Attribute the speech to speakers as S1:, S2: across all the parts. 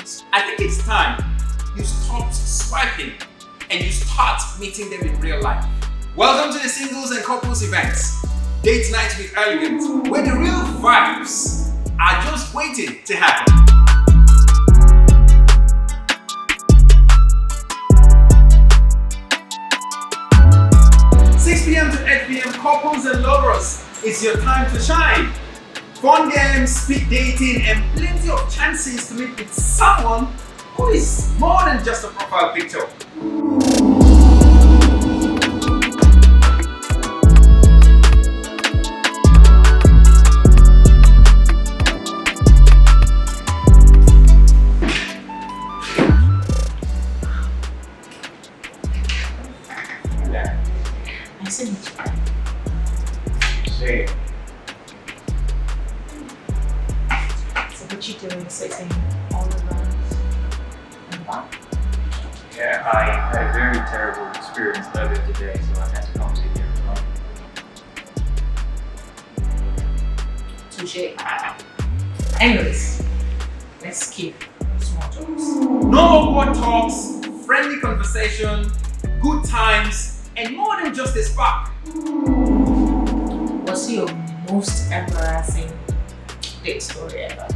S1: singles, I think it's time you stopped swiping and you start meeting them in real life. Welcome to the Singles and Couples events, Date Night with Elegant, where the real vibes are just waiting to happen. PM to 8 PM, couples and lovers, it's your time to shine. Fun games, speed dating, and plenty of chances to meet with someone who is more than just a profile picture.
S2: Sí.
S3: So what you doing sitting all around and back?
S2: Yeah, I had a very terrible experience earlier today, so I had to come to you.
S3: Touché. Anyways, let's keep small talks.
S1: No awkward talks, friendly conversation, good times, and more than just a spark.
S3: What's your most embarrassing date story ever?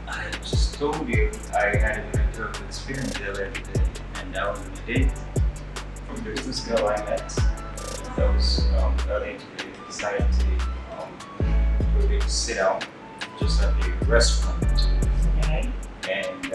S2: I just told you I had a very terrible experience earlier today, and that was my date. There's this girl I met that was early today. We decided to sit out just at the restaurant.
S3: Okay.
S2: And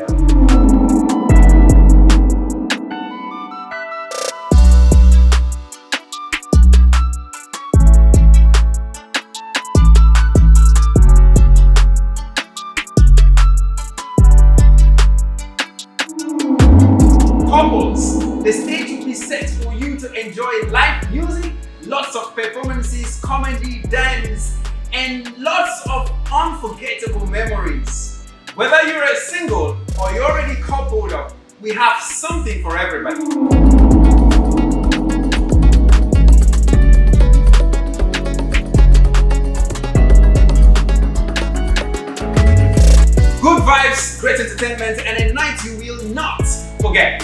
S1: Couples, the stage will be set for you to enjoy live music, lots of performances, comedy, dance, and lots of unforgettable memories. Whether you're a single or you're already coupled up, we have something for everybody. Good vibes, great entertainment, and a night you will not forget.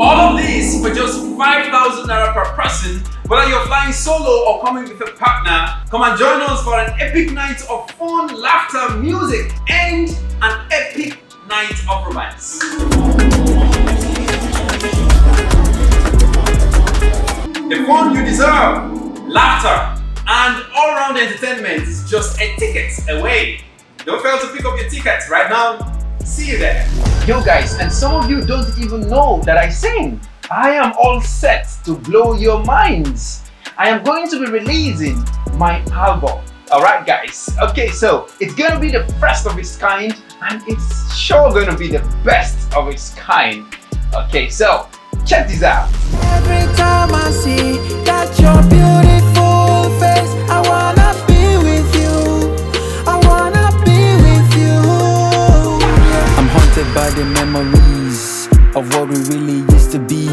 S1: All of this for just 5,000 naira per person. Whether you're flying solo or coming with a partner, come and join us for an epic night of fun, laughter, music, and an epic night of romance. The fun you deserve, laughter, and all-round entertainment is just a ticket away. Don't fail to pick up your tickets right now. See you there.
S4: Yo guys, and some of you don't even know that I sing. I am all set to blow your minds. I am going to be releasing my album. Alright guys, okay, so it's gonna be the first of its kind, and it's sure gonna be the best of its kind. Okay, so check this out.
S5: Every time I see that your beautiful face, I wanna be with you. I wanna be with you. I'm haunted by the memories of what we really used to be.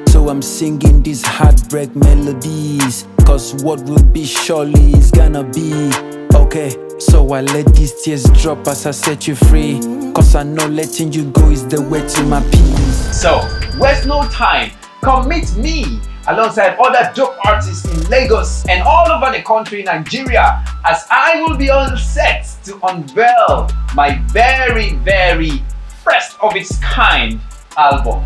S5: So I'm singing these heartbreak melodies, cause what will be surely is gonna be okay. So I let these tears drop as I set you free, cause I know letting you go is the way to my peace.
S4: So, waste no time. Come meet me alongside other dope artists in Lagos and all over the country, Nigeria, as I will be on set to unveil my very, very first of its kind album.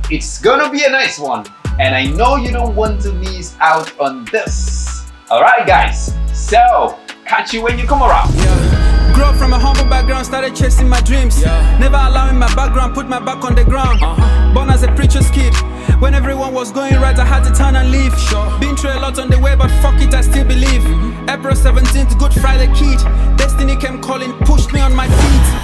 S4: It's gonna be a nice one, and I know you don't want to miss out on this. Alright guys, so catch you when you come around.
S5: Yeah. Grew up from a humble background, started chasing my dreams. Never allowing my background, put my back on the ground. Born as a preacher's kid. When everyone was going right, I had to turn and leave. Been through a lot on the way, but fuck it, I still believe. April 17th, Good Friday kid. Destiny came calling, pushed me on my feet.